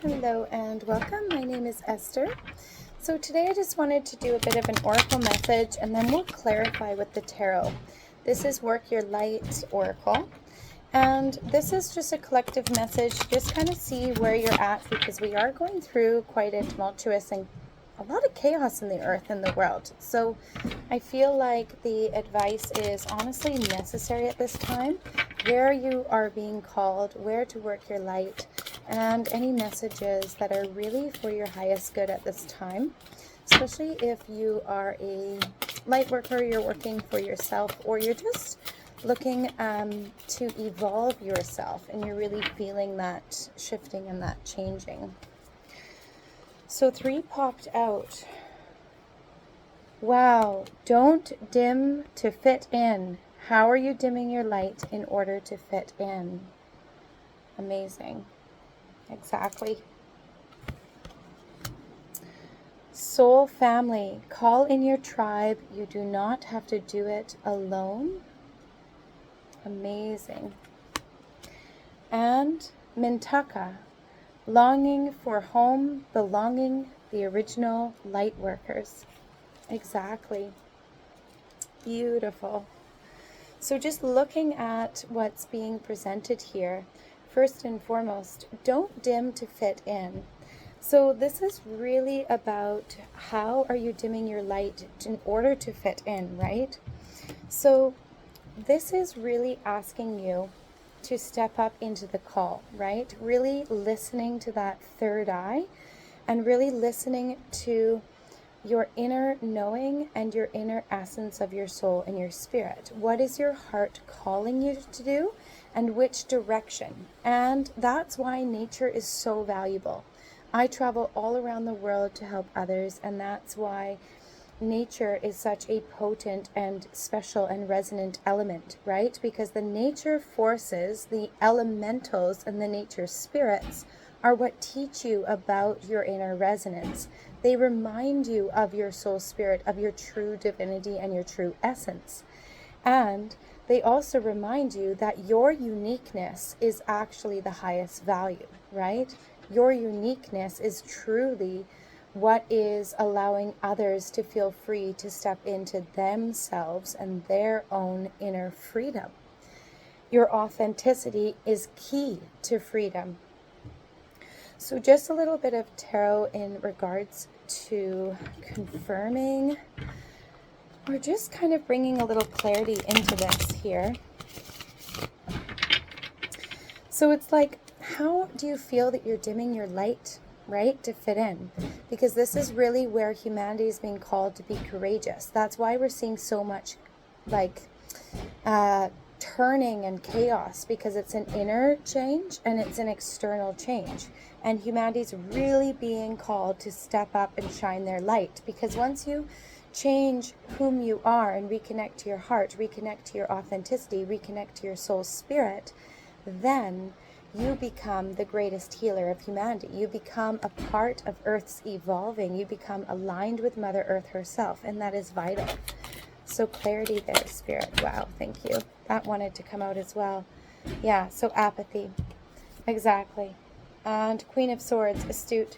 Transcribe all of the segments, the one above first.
Hello and welcome. My name is Esther. So today I just wanted to do a bit of an oracle message and then we'll clarify with the tarot. This is Work Your Light Oracle. And this is just a collective message. Just kind of see where you're at because we are going through quite a tumultuous and a lot of chaos in the earth and the world. So I feel like the advice is honestly necessary at this time. Where you are being called, where to work your light, and any messages that are really for your highest good at this time. Especially if you are a light worker, you're working for yourself, or you're just looking to evolve yourself and you're really feeling that shifting and that changing. So 3 popped out. Wow, don't dim to fit in. How are you dimming your light in order to fit in? Amazing. Exactly. Soul family, call in your tribe. You do not have to do it alone. Amazing. And Mintaka, longing for home, belonging, the original light workers. Exactly. Beautiful. So just looking at what's being presented here, first and foremost, don't dim to fit in. So this is really about how are you dimming your light in order to fit in, right? So this is really asking you to step up into the call, right? Really listening to that third eye and really listening to your inner knowing and your inner essence of your soul and your spirit. What is your heart calling you to do and which direction? And that's why nature is so valuable. I travel all around the world to help others, and that's why nature is such a potent and special and resonant element, right? Because the nature forces, the elementals and the nature spirits are what teach you about your inner resonance. They remind you of your soul spirit, of your true divinity and your true essence. And they also remind you that your uniqueness is actually the highest value, right? Your uniqueness is truly what is allowing others to feel free to step into themselves and their own inner freedom. Your authenticity is key to freedom. So just a little bit of tarot in regards to confirming or just kind of bringing a little clarity into this here. So it's like, how do you feel that you're dimming your light, right, to fit in? Because this is really where humanity is being called to be courageous. That's why we're seeing so much like turning and chaos, because it's an inner change and it's an external change. And humanity's really being called to step up and shine their light, because once you change whom you are and reconnect to your heart, reconnect to your authenticity, reconnect to your soul spirit, then you become the greatest healer of humanity. You become a part of Earth's evolving. You become aligned with Mother Earth herself, and that is vital. So clarity there, Spirit. Wow, thank you. That wanted to come out as well. Yeah, so apathy. Exactly. And Queen of Swords, astute.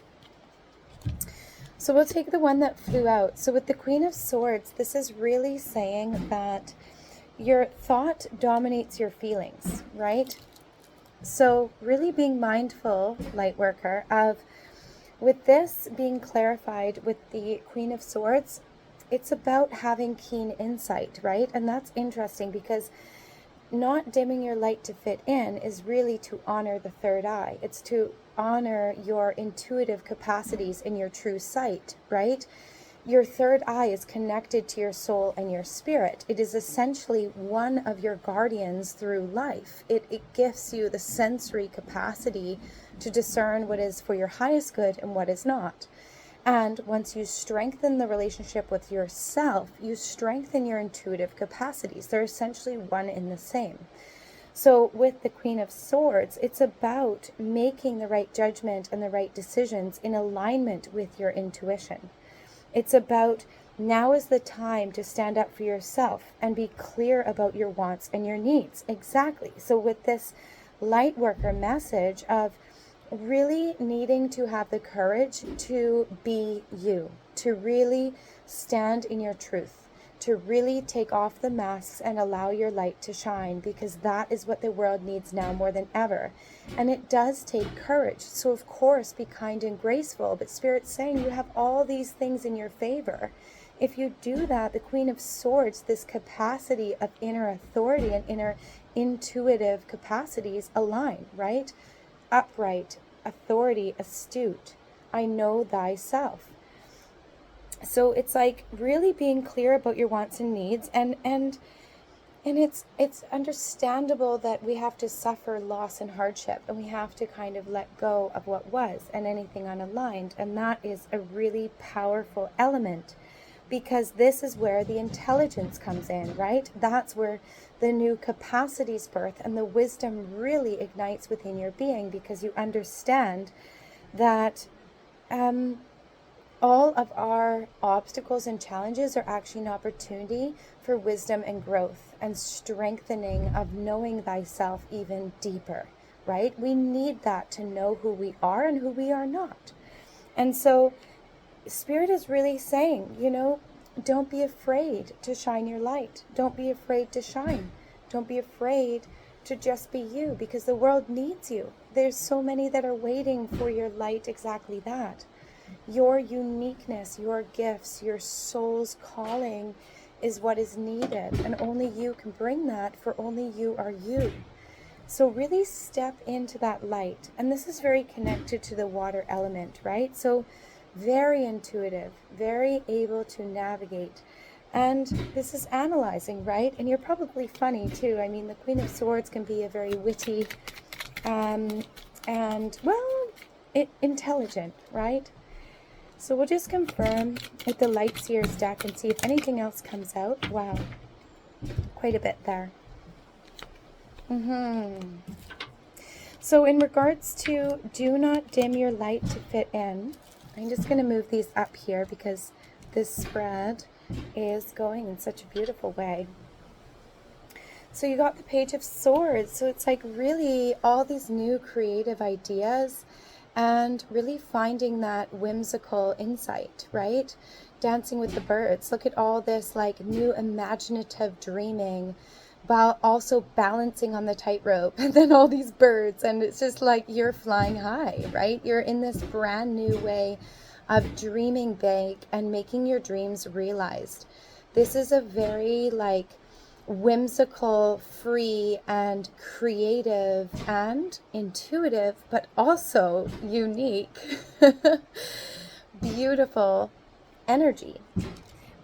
So we'll take the one that flew out. So with the Queen of Swords, this is really saying that your thought dominates your feelings, right? So really being mindful, Lightworker, of with this being clarified with the Queen of Swords, it's about having keen insight, right? And that's interesting because not dimming your light to fit in is really to honor the third eye. It's to honor your intuitive capacities in your true sight, right? Your third eye is connected to your soul and your spirit. It is essentially one of your guardians through life. It gives you the sensory capacity to discern what is for your highest good and what is not. And once you strengthen the relationship with yourself, you strengthen your intuitive capacities. They're essentially one and the same. So with the Queen of Swords, it's about making the right judgment and the right decisions in alignment with your intuition. It's about now is the time to stand up for yourself and be clear about your wants and your needs. Exactly. So with this light worker message of really needing to have the courage to be you, to really stand in your truth, to really take off the masks and allow your light to shine, because that is what the world needs now more than ever. And it does take courage. So of course, be kind and graceful, but Spirit's saying you have all these things in your favor. If you do that, the Queen of Swords, this capacity of inner authority and inner intuitive capacities align, right? Upright, authority, astute. I know thyself. So it's like really being clear about your wants and needs, and it's understandable that we have to suffer loss and hardship, and we have to kind of let go of what was and anything unaligned, and that is a really powerful element, because this is where the intelligence comes in, right? That's where the new capacities birth, and the wisdom really ignites within your being, because you understand that all of our obstacles and challenges are actually an opportunity for wisdom and growth and strengthening of knowing thyself even deeper, right? We need that to know who we are and who we are not. And so Spirit is really saying, don't be afraid to shine your light. Don't be afraid to shine. Don't be afraid to just be you, because the world needs you. There's so many that are waiting for your light, exactly that. Your uniqueness, your gifts, your soul's calling is what is needed, and only you can bring that, for only you are you. So really step into that light. And this is very connected to the water element, right? So very intuitive, very able to navigate. And this is analyzing, right? And you're probably funny too. I mean, the Queen of Swords can be a very witty intelligent, right? So we'll just confirm with the Light Seers deck and see if anything else comes out. Wow, quite a bit there. So in regards to do not dim your light to fit in, I'm just going to move these up here because this spread is going in such a beautiful way. So you got the Page of Swords. So it's like really all these new creative ideas and really finding that whimsical insight, right? Dancing with the birds. Look at all this like new imaginative dreaming while also balancing on the tightrope, and then all these birds, and it's just like you're flying high, right? You're in this brand new way of dreaming big and making your dreams realized. This is a very like whimsical, free, and creative, and intuitive, but also unique, beautiful energy.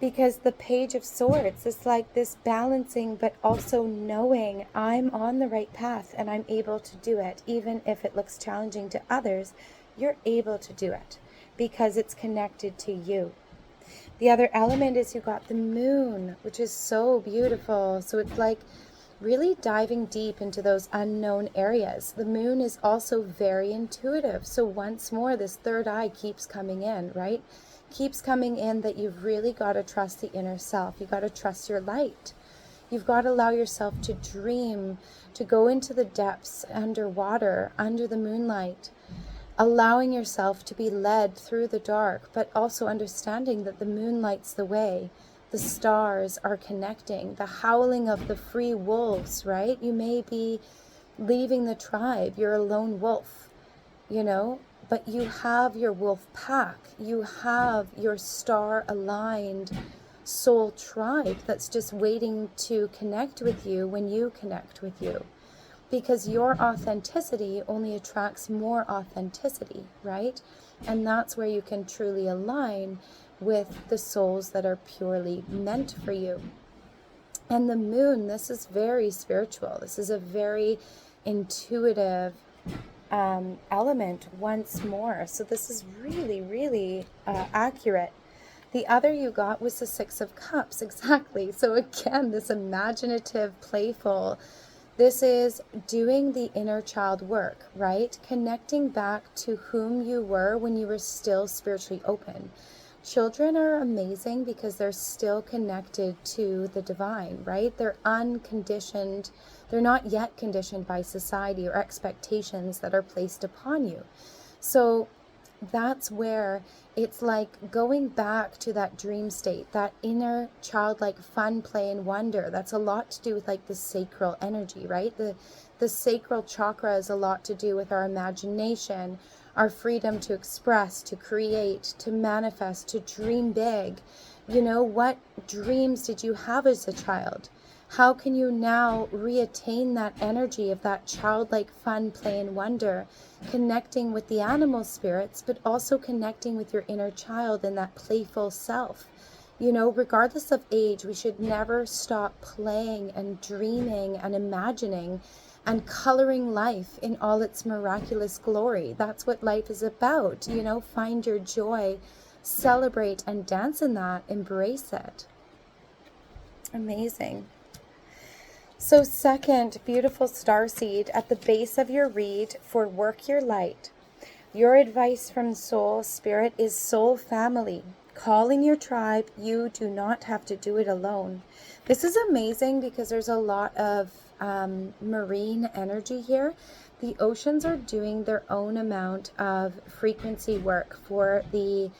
Because the Page of Swords is like this balancing, but also knowing I'm on the right path and I'm able to do it. Even if it looks challenging to others, you're able to do it because it's connected to you. The other element is you got the moon, which is so beautiful. So it's like really diving deep into those unknown areas. The moon is also very intuitive. So once more, this third eye keeps coming in, right? Keeps coming in that you've really got to trust the inner self. You've got to trust your light. You've got to allow yourself to dream, to go into the depths underwater, under the moonlight. Allowing yourself to be led through the dark, but also understanding that the moon lights the way. The stars are connecting. The howling of the free wolves, right? You may be leaving the tribe. You're a lone wolf, but you have your wolf pack. You have your star-aligned soul tribe that's just waiting to connect with you when you connect with you. Because your authenticity only attracts more authenticity, right? And that's where you can truly align with the souls that are purely meant for you. And the moon, this is very spiritual. This is a very intuitive element once more. So this is really, really accurate. The other you got was the Six of Cups, exactly. So again, this imaginative, playful. This is doing the inner child work, right? Connecting back to whom you were when you were still spiritually open. children are amazing because they're still connected to the divine, right? They're unconditioned. They're not yet conditioned by society or expectations that are placed upon you. So that's where it's like going back to that dream state, that inner childlike fun, play, and wonder. That's a lot to do with like the sacral energy, right? The sacral chakra is a lot to do with our imagination, our freedom to express, to create, to manifest, to dream big. You know, what dreams did you have as a child? How can you now reattain that energy of that childlike fun, play, and wonder, connecting with the animal spirits, but also connecting with your inner child and that playful self? You know, regardless of age, we should never stop playing and dreaming and imagining and coloring life in all its miraculous glory. That's what life is about. You know, find your joy, celebrate and dance in that, embrace it. Amazing. So second, beautiful starseed at the base of your read for Work Your Light. Your advice from Soul Spirit is soul family. Calling your tribe, you do not have to do it alone. This is amazing because there's a lot of marine energy here. The oceans are doing their own amount of frequency work for the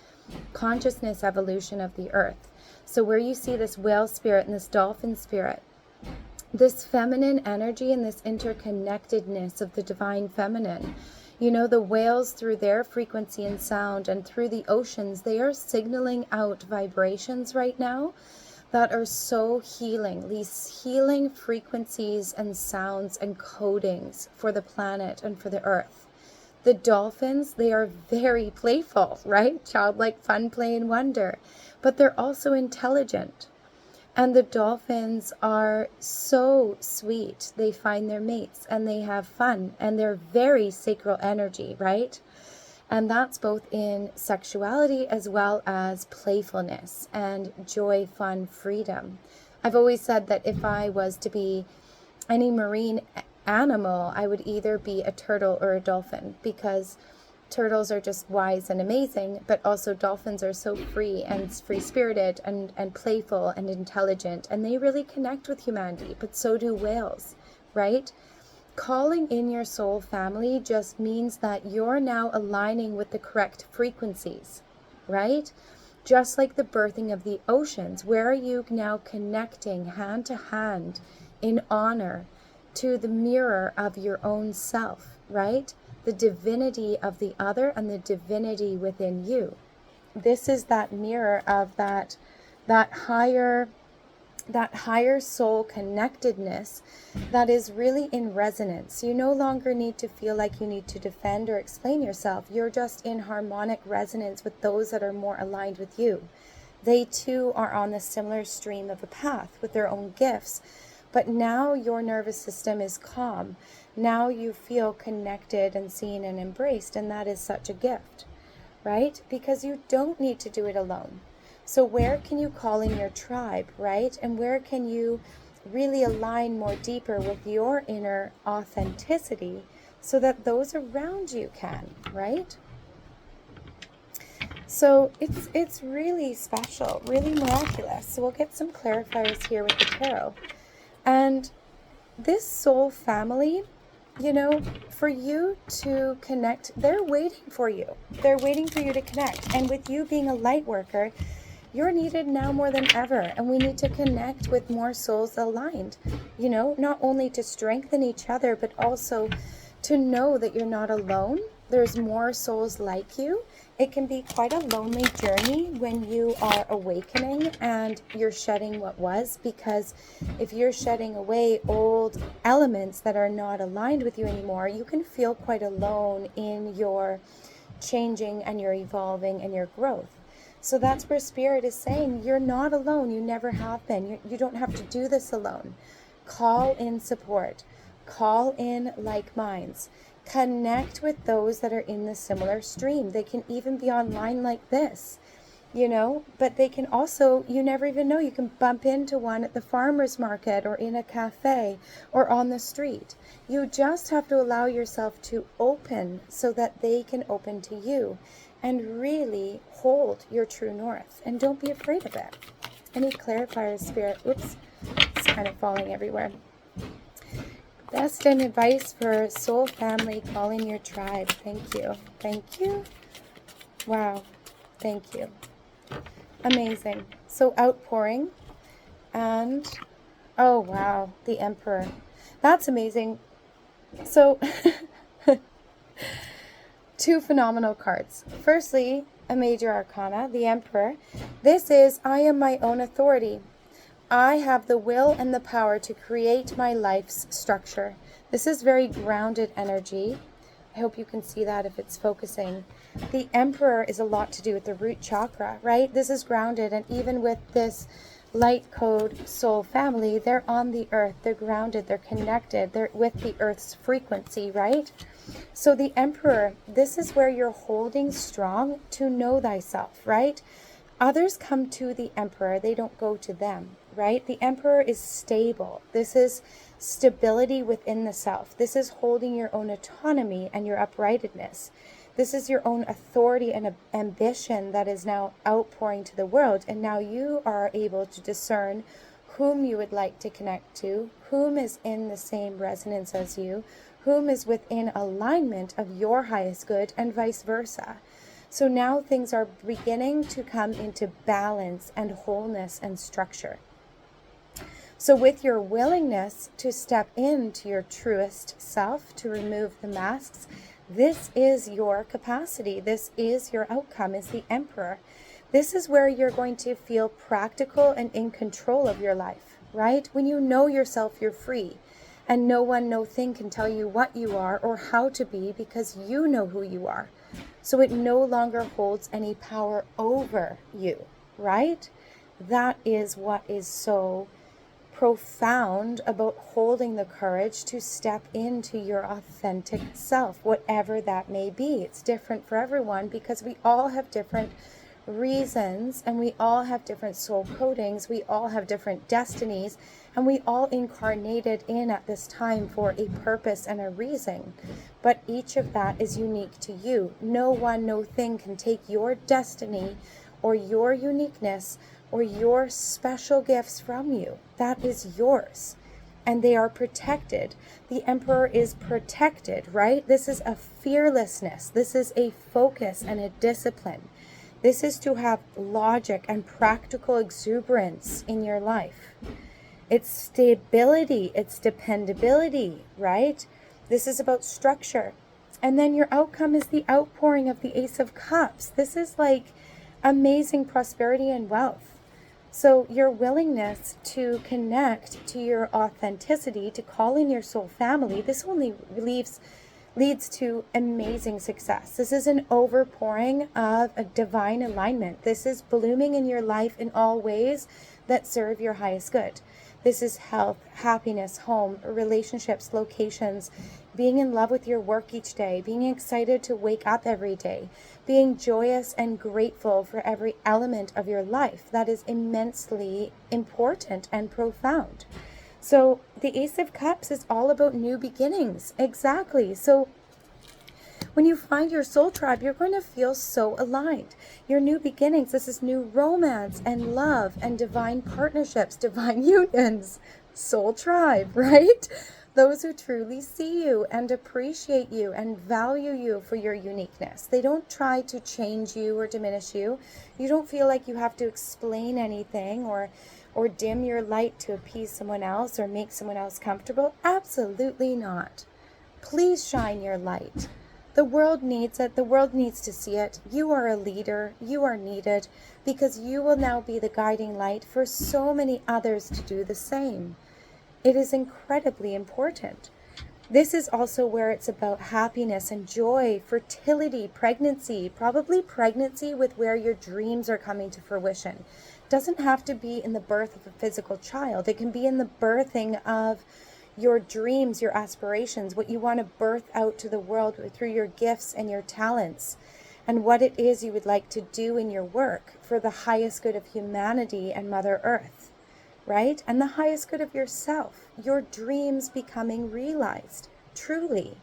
consciousness evolution of the earth. So where you see this whale spirit and this dolphin spirit, this feminine energy and this interconnectedness of the divine feminine. You know, the whales, through their frequency and sound and through the oceans, they are signaling out vibrations right now that are so healing. These healing frequencies and sounds and codings for the planet and for the earth. The dolphins, they are very playful, right? Childlike fun, play, and wonder. But they're also intelligent. And the dolphins are so sweet. They find their mates and they have fun and they're very sacral energy, right? And that's both in sexuality as well as playfulness and joy, fun, freedom. I've always said that if I was to be any marine animal, I would either be a turtle or a dolphin, because turtles are just wise and amazing, but also dolphins are so free and free-spirited and playful and intelligent, and they really connect with humanity, but so do whales, right? Calling in your soul family just means that you're now aligning with the correct frequencies, right? Just like the birthing of the oceans, where are you now connecting hand to hand in honor to the mirror of your own self, right? The divinity of the other and the divinity within you. This is that mirror of that higher soul connectedness that is really in resonance. You no longer need to feel like you need to defend or explain yourself. You're just in harmonic resonance with those that are more aligned with you. They too are on the similar stream of a path with their own gifts. But now your nervous system is calm. Now you feel connected and seen and embraced, and that is such a gift, right? Because you don't need to do it alone. So where can you call in your tribe, right? And where can you really align more deeper with your inner authenticity so that those around you can, right? So it's really special, really miraculous. So we'll get some clarifiers here with the tarot. And this soul family, you know, for you to connect, they're waiting for you. They're waiting for you to connect. And with you being a light worker, you're needed now more than ever. And we need to connect with more souls aligned, you know, not only to strengthen each other, but also to know that you're not alone. There's more souls like you. It can be quite a lonely journey when you are awakening and you're shedding what was, because if you're shedding away old elements that are not aligned with you anymore, you can feel quite alone in your changing and your evolving and your growth. So that's where Spirit is saying you're not alone. You never have been. You don't have to do this alone. Call in support. Call in like minds. Connect with those that are in the similar stream. They can even be online like this. but they can also, you never even know, you can bump into one at the farmer's market or in a cafe or on the street. You just have to allow yourself to open so that they can open to you, and really hold your true north, and don't be afraid of it. Any clarifiers, Spirit? Oops, it's kind of falling everywhere. Best and advice for soul family, calling your tribe. Thank you. Thank you. Wow. Thank you. Amazing. So outpouring, and oh wow, the Emperor. That's amazing. So two phenomenal cards. Firstly, a major arcana, the Emperor. This is, I am my own authority. I have the will and the power to create my life's structure. This is very grounded energy. I hope you can see that if it's focusing. The Emperor is a lot to do with the root chakra, right? This is grounded, and even with this light code soul family, they're on the earth, they're grounded, they're connected, they're with the earth's frequency, right? So the Emperor, this is where you're holding strong to know thyself, right? Others come to the Emperor, they don't go to them, right? The Emperor is stable. This is stability within the self. This is holding your own autonomy and your uprightedness. This is your own authority and ambition that is now outpouring to the world. And now you are able to discern whom you would like to connect to, whom is in the same resonance as you, whom is within alignment of your highest good, and vice versa. So now things are beginning to come into balance and wholeness and structure. So with your willingness to step into your truest self, to remove the masks, this is your capacity. This is your outcome, is the Emperor. This is where you're going to feel practical and in control of your life, right? When you know yourself, you're free. And no one, no thing can tell you what you are or how to be, because you know who you are. So it no longer holds any power over you, right? That is what is so profound about holding the courage to step into your authentic self, whatever that may be. It's different for everyone, because we all have different reasons, and we all have different soul codings, we all have different destinies, and we all incarnated in at this time for a purpose and a reason. But each of that is unique to you. No one, no thing can take your destiny or your uniqueness or your special gifts from you. That is yours, and they are protected. The Emperor is protected, right? This is a fearlessness. This is a focus and a discipline. This is to have logic and practical exuberance in your life. It's stability, it's dependability, right? This is about structure. And then your outcome is the outpouring of the Ace of Cups. This is like amazing prosperity and wealth. So your willingness to connect to your authenticity, to call in your soul family, this only leads to amazing success. This is an overpouring of a divine alignment. This is blooming in your life in all ways that serve your highest good. This is health, happiness, home, relationships, locations, being in love with your work each day, being excited to wake up every day, being joyous and grateful for every element of your life. That is immensely important and profound. So the Ace of Cups is all about new beginnings. Exactly. So when you find your soul tribe, you're going to feel so aligned. Your new beginnings, this is new romance and love and divine partnerships, divine unions, soul tribe, right? Those who truly see you and appreciate you and value you for your uniqueness. They don't try to change you or diminish you. You don't feel like you have to explain anything or dim your light to appease someone else or make someone else comfortable. Absolutely not. Please shine your light. The world needs it. The world needs to see it. You are a leader. You are needed, because you will now be the guiding light for so many others to do the same. It is incredibly important. This is also where it's about happiness and joy, fertility, pregnancy, probably pregnancy with where your dreams are coming to fruition. It doesn't have to be in the birth of a physical child. It can be in the birthing of your dreams, your aspirations, what you want to birth out to the world through your gifts and your talents. and what it is you would like to do in your work for the highest good of humanity and Mother Earth, right? And the highest good of yourself, your dreams becoming realized, truly.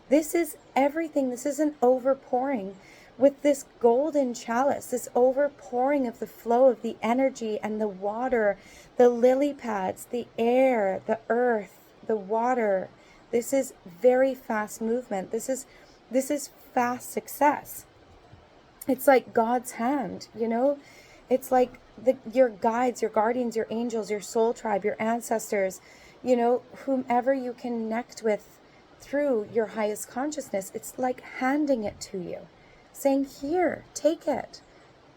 This is everything. This is an overpouring with this golden chalice, this overpouring of the flow of the energy and the water, the lily pads, the air, the earth, the water. This is very fast movement. This is fast success. It's like God's hand, you know? It's like your guides, your guardians, your angels, your soul tribe, your ancestors, you know, whomever you connect with through your highest consciousness. It's like handing it to you, saying, here, take it.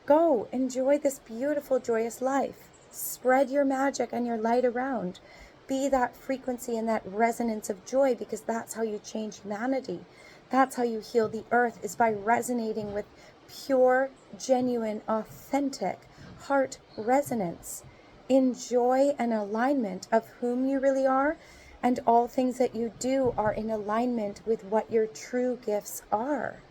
Go, enjoy this beautiful, joyous life. Spread your magic and your light around. Be that frequency and that resonance of joy, because that's how you change humanity. That's how you heal the earth, is by resonating with pure, genuine, authentic heart resonance in joy and alignment of whom you really are, and all things that you do are in alignment with what your true gifts are.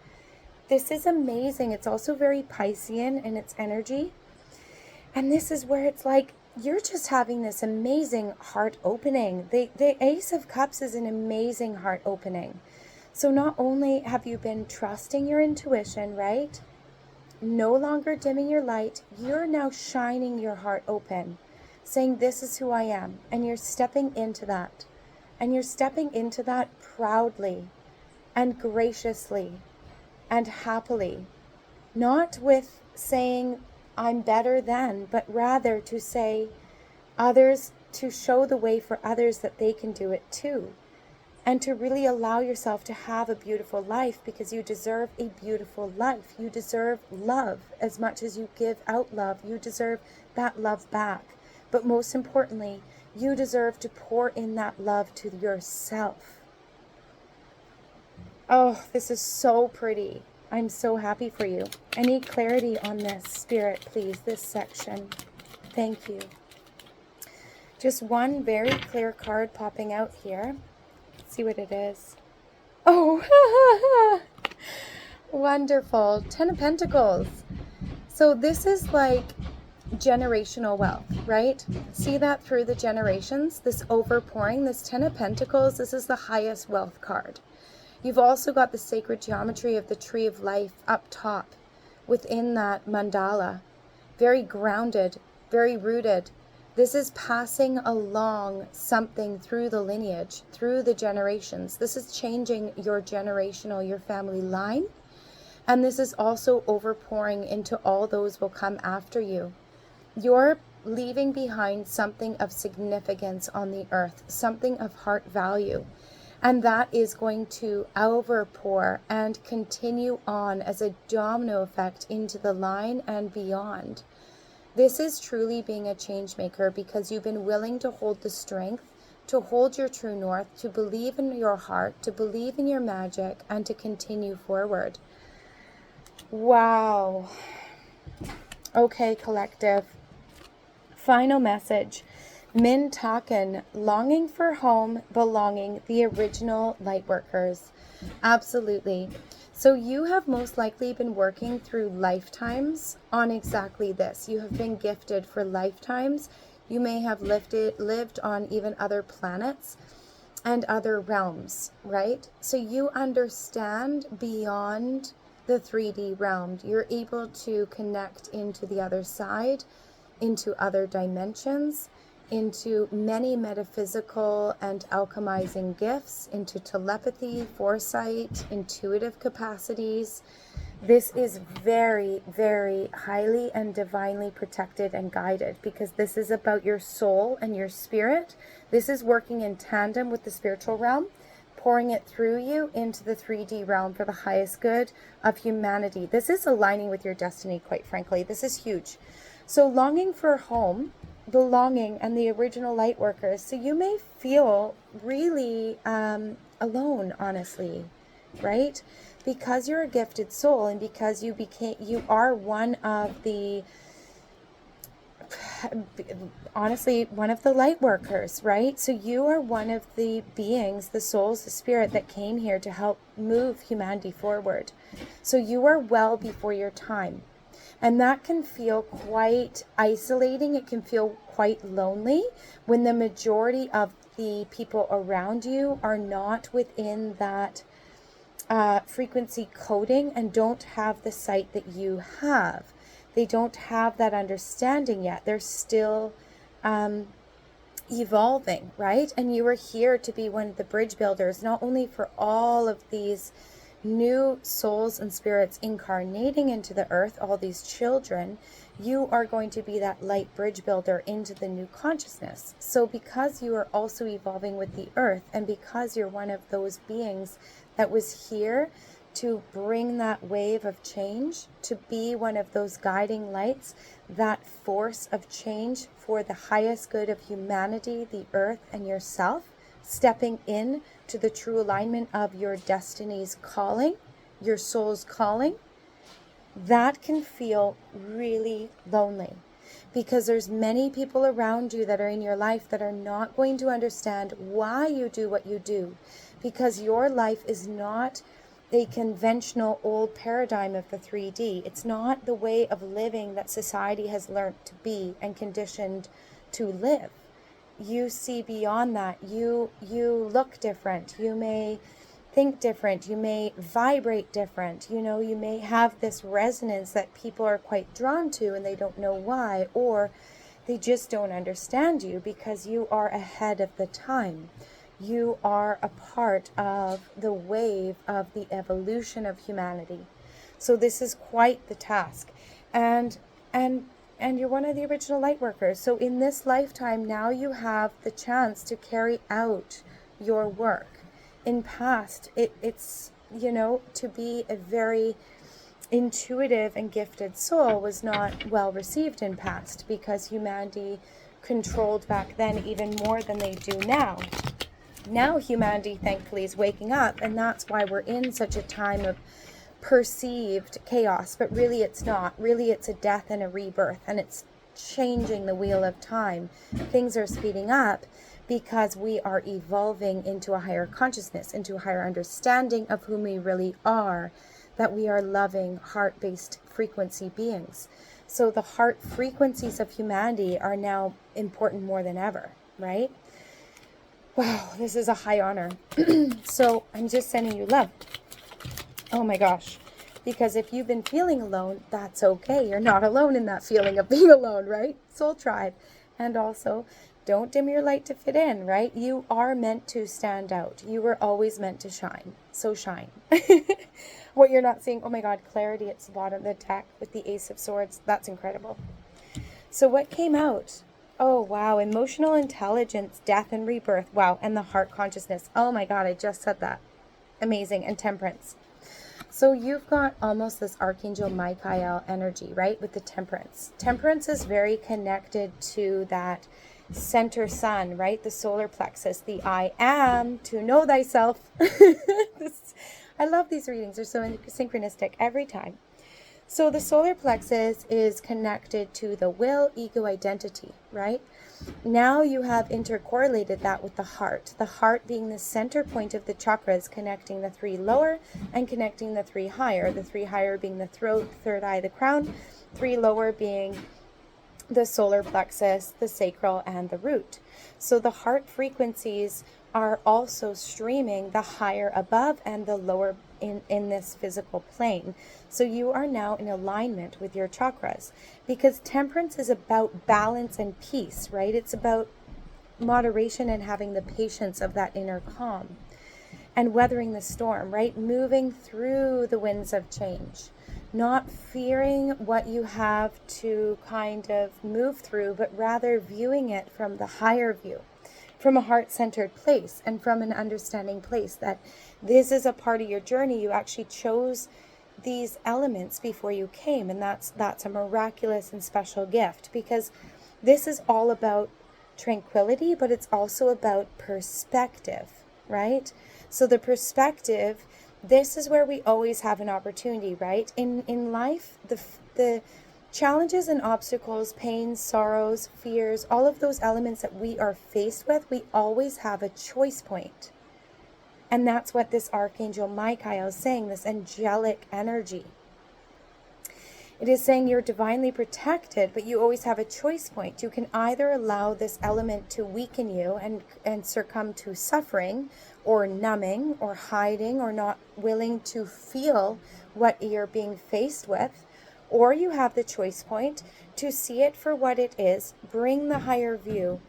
This is amazing. It's also very Piscean in its energy. And this is where it's like, you're just having this amazing heart opening. The Ace of Cups is an amazing heart opening. So not only have you been trusting your intuition, right? No longer dimming your light, you're now shining your heart open, saying, this is who I am. And you're stepping into that. And you're stepping into that proudly and graciously and happily. Not with saying, I'm better than, but rather to say others, to show the way for others that they can do it too. And to really allow yourself to have a beautiful life, because you deserve a beautiful life. You deserve love as much as you give out love. You deserve that love back. But most importantly, you deserve to pour in that love to yourself. Oh, this is so pretty. I'm so happy for you. I need clarity on this, Spirit, please, this section. Thank you. Just one very clear card popping out here. Let's see what it is. Oh, wonderful. 10 of Pentacles. So this is like generational wealth, right? See that through the generations, this overpouring, this 10 of Pentacles, this is the highest wealth card. You've also got the sacred geometry of the tree of life up top within that mandala. Very grounded, very rooted. This is passing along something through the lineage, through the generations. This is changing your generational, your family line. And this is also overpouring into all those will come after you. You're leaving behind something of significance on the earth, something of heart value. And that is going to overpour and continue on as a domino effect into the line and beyond. This is truly being a change maker, because you've been willing to hold the strength, to hold your true north, to believe in your heart, to believe in your magic, and to continue forward. Wow. Okay, collective. Final message. Min Taken, longing for home, belonging, the original lightworkers. Absolutely. So you have most likely been working through lifetimes on exactly this. You have been gifted for lifetimes. You may have lived on even other planets and other realms, right? So you understand beyond the 3D realm. You're able to connect into the other side, into other dimensions, into many metaphysical and alchemizing gifts, into telepathy, foresight, intuitive capacities. This is very, very highly and divinely protected and guided, because this is about your soul and your spirit. This is working in tandem with the spiritual realm, pouring it through you into the 3D realm for the highest good of humanity. This is aligning with your destiny, quite frankly. This is huge. So longing for home, belonging, and the original light workers. So you may feel really alone, honestly, right? Because you're a gifted soul, and because you are one of the honestly, one of the light workers, right? So you are one of the beings, the souls, the spirit that came here to help move humanity forward. So you are well before your time. And that can feel quite isolating. It can feel quite lonely when the majority of the people around you are not within that frequency coding and don't have the sight that you have. They don't have that understanding yet. They're still evolving, right? And you are here to be one of the bridge builders, not only for all of these new souls and spirits incarnating into the earth, all these children, you are going to be that light bridge builder into the new consciousness. So because you are also evolving with the earth, and because you're one of those beings that was here to bring that wave of change, to be one of those guiding lights, that force of change for the highest good of humanity, the earth, and yourself, stepping in to the true alignment of your destiny's calling, your soul's calling, that can feel really lonely, because there's many people around you that are in your life that are not going to understand why you do what you do, because your life is not a conventional old paradigm of the 3D. It's not the way of living that society has learned to be and conditioned to live. You see beyond that. You look different. You may think different. You may vibrate different. You know, you may have this resonance that people are quite drawn to and they don't know why, or they just don't understand you because you are ahead of the time. You are a part of the wave of the evolution of humanity. So this is quite the task. And you're one of the original light workers. So in this lifetime, now you have the chance to carry out your work. In past, it's, you know, to be a very intuitive and gifted soul was not well received in past, because humanity controlled back then even more than they do now. Now humanity, thankfully, is waking up, and that's why we're in such a time of perceived chaos, but really it's not. Really it's a death and a rebirth, and it's changing the wheel of time. Things are speeding up because we are evolving into a higher consciousness, into a higher understanding of whom we really are, that we are loving, heart-based frequency beings. So the heart frequencies of humanity are now important more than ever, right? Wow, this is a high honor. So I'm just sending you love. Oh my gosh. Because if you've been feeling alone, that's okay. You're not alone in that feeling of being alone, right? Soul tribe. And also, don't dim your light to fit in, right? You are meant to stand out. You were always meant to shine. So shine. What you're not seeing, oh my God, clarity at the bottom of the deck with the Ace of Swords. That's incredible. So what came out? Oh, wow. Emotional intelligence, death and rebirth. Wow. And the heart consciousness. Oh my God, I just said that. Amazing. And temperance. So you've got almost this Archangel Michael energy, right? With the temperance. Temperance is very connected to that center sun, right? The solar plexus, the I am, to know thyself. I love these readings. They're so synchronistic every time. So the solar plexus is connected to the will, ego, identity, right? Now you have intercorrelated that with the heart being the center point of the chakras, connecting the 3 lower and connecting the 3 higher. The 3 higher being the throat, third eye, the crown, 3 lower being the solar plexus, the sacral, and the root. So the heart frequencies are also streaming the higher above and the lower in this physical plane. So you are now in alignment with your chakras, because temperance is about balance and peace, right? It's about moderation and having the patience of that inner calm and weathering the storm, right? Moving through the winds of change, not fearing what you have to kind of move through, but rather viewing it from the higher view, from a heart-centered place and from an understanding place that this is a part of your journey. You actually chose these elements before you came, and that's a miraculous and special gift, because this is all about tranquility, but it's also about perspective, right? So the perspective, this is where we always have an opportunity, right? In life, the Challenges and obstacles, pains, sorrows, fears, all of those elements that we are faced with, we always have a choice point. And that's what this Archangel Michael is saying, this angelic energy. It is saying you're divinely protected, but you always have a choice point. You can either allow this element to weaken you and succumb to suffering or numbing or hiding or not willing to feel what you're being faced with, or you have the choice point to see it for what it is, bring the higher view,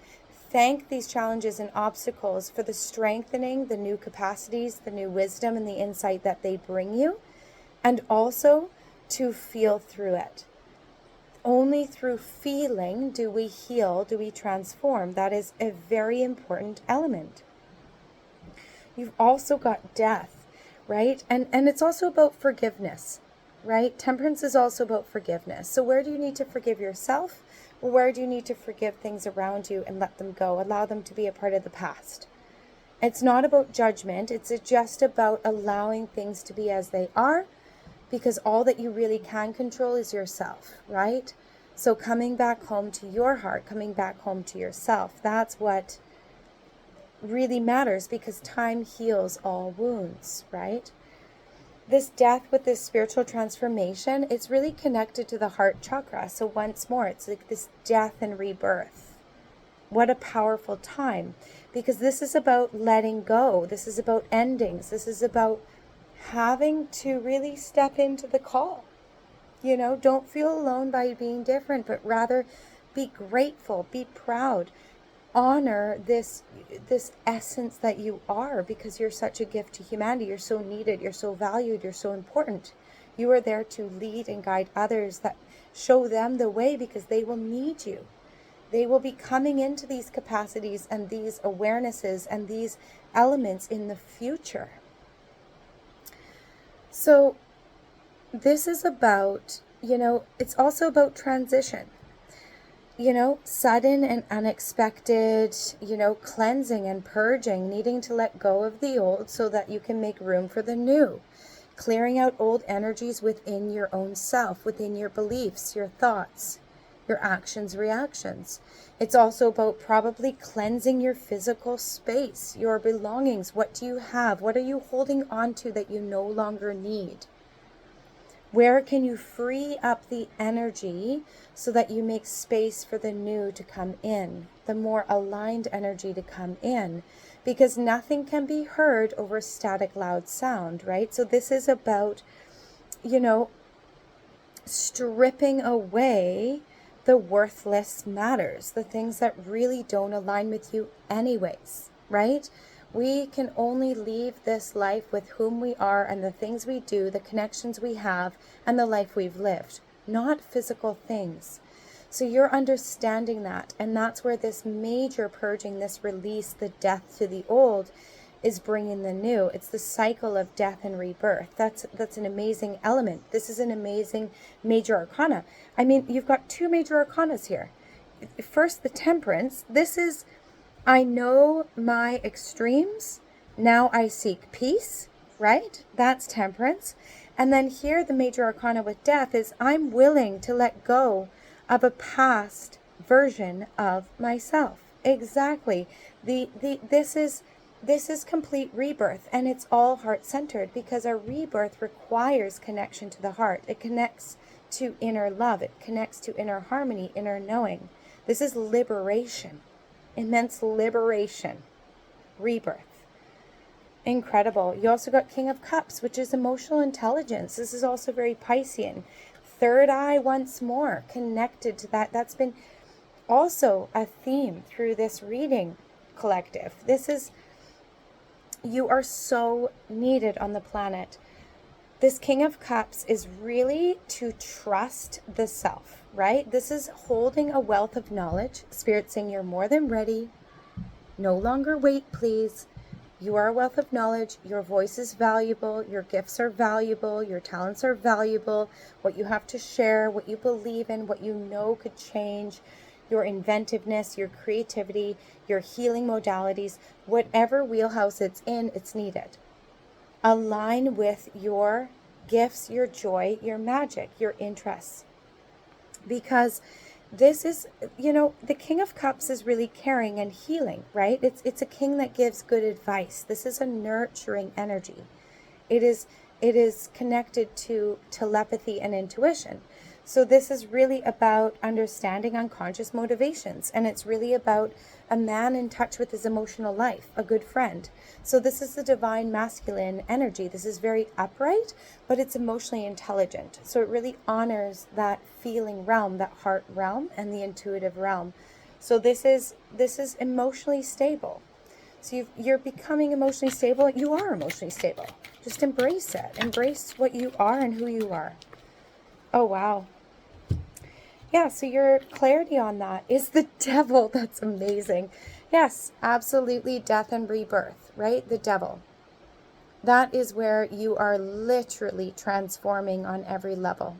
thank these challenges and obstacles for the strengthening, the new capacities, the new wisdom, and the insight that they bring you, and also to feel through it. Only through feeling do we heal, do we transform. That is a very important element. You've also got death, right? And it's also about forgiveness, right? Temperance is also about forgiveness. So where do you need to forgive yourself? Or where do you need to forgive things around you and let them go? Allow them to be a part of the past. It's not about judgment. It's just about allowing things to be as they are, because all that you really can control is yourself, right? So coming back home to your heart, coming back home to yourself, that's what really matters, because time heals all wounds, right? This death with this spiritual transformation, it's really connected to the heart chakra. So once more, it's like this death and rebirth. What a powerful time, because this is about letting go. This is about endings. This is about having to really step into the call. You know, don't feel alone by being different, but rather be grateful, be proud, honor this essence that you are, because you're such a gift to humanity. You're so needed, you're so valued, you're so important. You are there to lead and guide others, that show them the way, because they will need you. They will be coming into these capacities and these awarenesses and these elements in the future. So this is about, it's also about transition. Sudden and unexpected, cleansing and purging, needing to let go of the old so that you can make room for the new. Clearing out old energies within your own self, within your beliefs, your thoughts, your actions, reactions. It's also about probably cleansing your physical space, your belongings. What do you have? What are you holding on to that you no longer need? Where can you free up the energy so that you make space for the new to come in, the more aligned energy to come in? Because nothing can be heard over static, loud sound, right? So this is about, stripping away the worthless matters, the things that really don't align with you anyways, right? We can only leave this life with whom we are and the things we do, the connections we have, and the life we've lived, not physical things. So you're understanding that, and that's where this major purging, this release, the death to the old, is bringing the new. It's the cycle of death and rebirth. That's an amazing element. This is an amazing major arcana. I mean, you've got two major arcanas here. First, the temperance. This is, I know my extremes. Now I seek peace, right? That's temperance. And then here, the major arcana with death is, I'm willing to let go of a past version of myself. Exactly. This is complete rebirth, and it's all heart-centered, because a rebirth requires connection to the heart. It connects to inner love. It connects to inner harmony, inner knowing. This is liberation, immense liberation, rebirth. Incredible. You also got King of Cups, which is emotional intelligence. This is also very Piscean. Third eye once more, connected to that. That's been also a theme through this reading collective. This is, you are so needed on the planet. This King of Cups is really to trust the self, right? This is holding a wealth of knowledge. Spirit saying you're more than ready. No longer wait, please. You are a wealth of knowledge. Your voice is valuable. Your gifts are valuable. Your talents are valuable. What you have to share, what you believe in, what you know could change, your inventiveness, your creativity, your healing modalities, whatever wheelhouse it's in, it's needed. Align with your gifts, your joy, your magic, your interests. because this is, the King of Cups is really caring and healing, right? It's a king that gives good advice. This is a nurturing energy. It is connected to telepathy and intuition. So this is really about understanding unconscious motivations, and it's really about a man in touch with his emotional life, a good friend. So this is the divine masculine energy. This is very upright, but it's emotionally intelligent. So it really honors that feeling realm, that heart realm, and the intuitive realm. So this is emotionally stable. So you're becoming emotionally stable. You are emotionally stable. Just embrace it. Embrace what you are and who you are. Oh, wow. Yeah, so your clarity on that is the devil. That's amazing. Yes, absolutely, death and rebirth, right? The devil. That is where you are literally transforming on every level.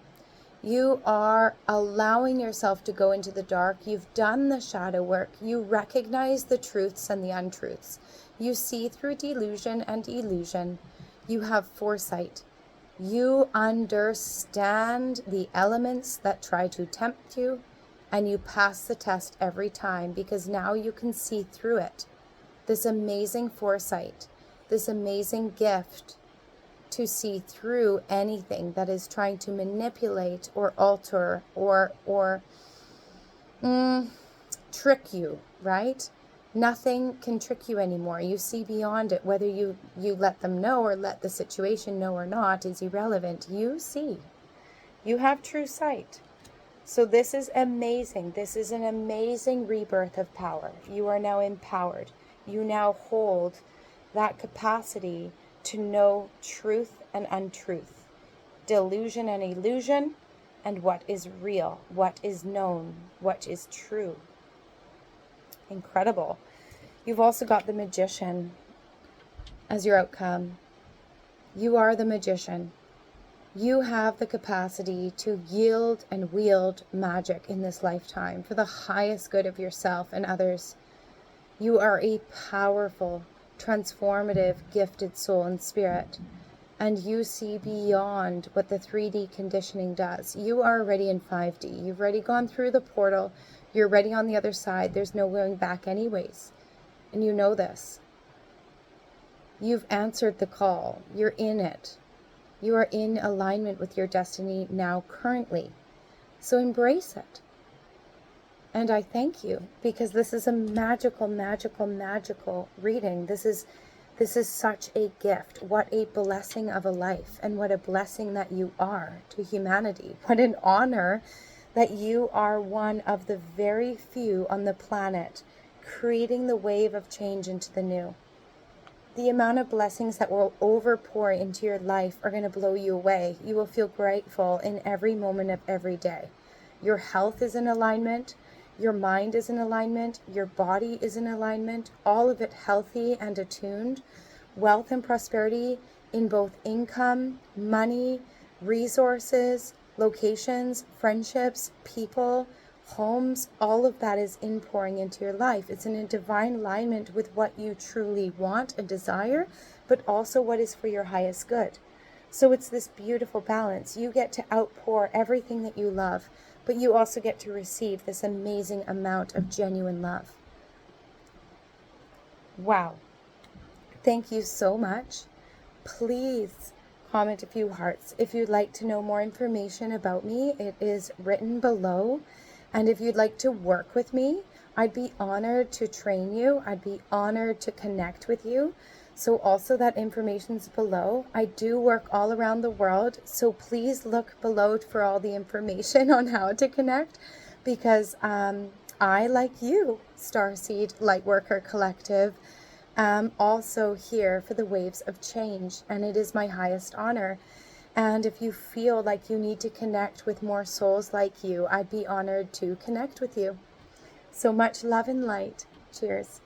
You are allowing yourself to go into the dark. You've done the shadow work. You recognize the truths and the untruths. You see through delusion and illusion. You have foresight. You understand the elements that try to tempt you, and you pass the test every time because now you can see through it. This amazing foresight, this amazing gift to see through anything that is trying to manipulate or alter or trick you, right? Nothing can trick you anymore. You see beyond it. Whether you let them know or let the situation know or not is irrelevant. You see. You have true sight. So this is amazing. This is an amazing rebirth of power. You are now empowered. You now hold that capacity to know truth and untruth, delusion and illusion, and what is real, what is known, what is true. Incredible. You've also got the Magician as your outcome. You are the Magician. You have the capacity to yield and wield magic in this lifetime for the highest good of yourself and others. You are a powerful, transformative, gifted soul and spirit, and you see beyond what the 3D conditioning does. You are already in 5D. You've already gone through the portal. You're already on the other side. There's no going back anyways. And you know this. You've answered the call. You're in it. You are in alignment with your destiny now currently. So embrace it. And I thank you, because this is a magical, magical, magical reading. This is such a gift. What a blessing of a life, and what a blessing that you are to humanity. What an honor that you are one of the very few on the planet creating the wave of change into the new. The amount of blessings that will overpour into your life are going to blow you away. You will feel grateful in every moment of every day. Your health is in alignment. Your mind is in alignment. Your body is in alignment. All of it healthy and attuned. Wealth and prosperity in both income, money, resources, locations, friendships, people, homes, all of that is pouring into your life. It's in a divine alignment with what you truly want and desire, but also what is for your highest good. So it's this beautiful balance. You get to outpour everything that you love, but you also get to receive this amazing amount of genuine love. Wow. Thank you so much. Please comment a few hearts. If you'd like to know more information about me, it is written below. And if you'd like to work with me, I'd be honored to train you. I'd be honored to connect with you. So also that information's below. I do work all around the world, so please look below for all the information on how to connect, because I, like you, Starseed Lightworker Collective, am also here for the waves of change, and it is my highest honor. And if you feel like you need to connect with more souls like you, I'd be honored to connect with you. So much love and light. Cheers.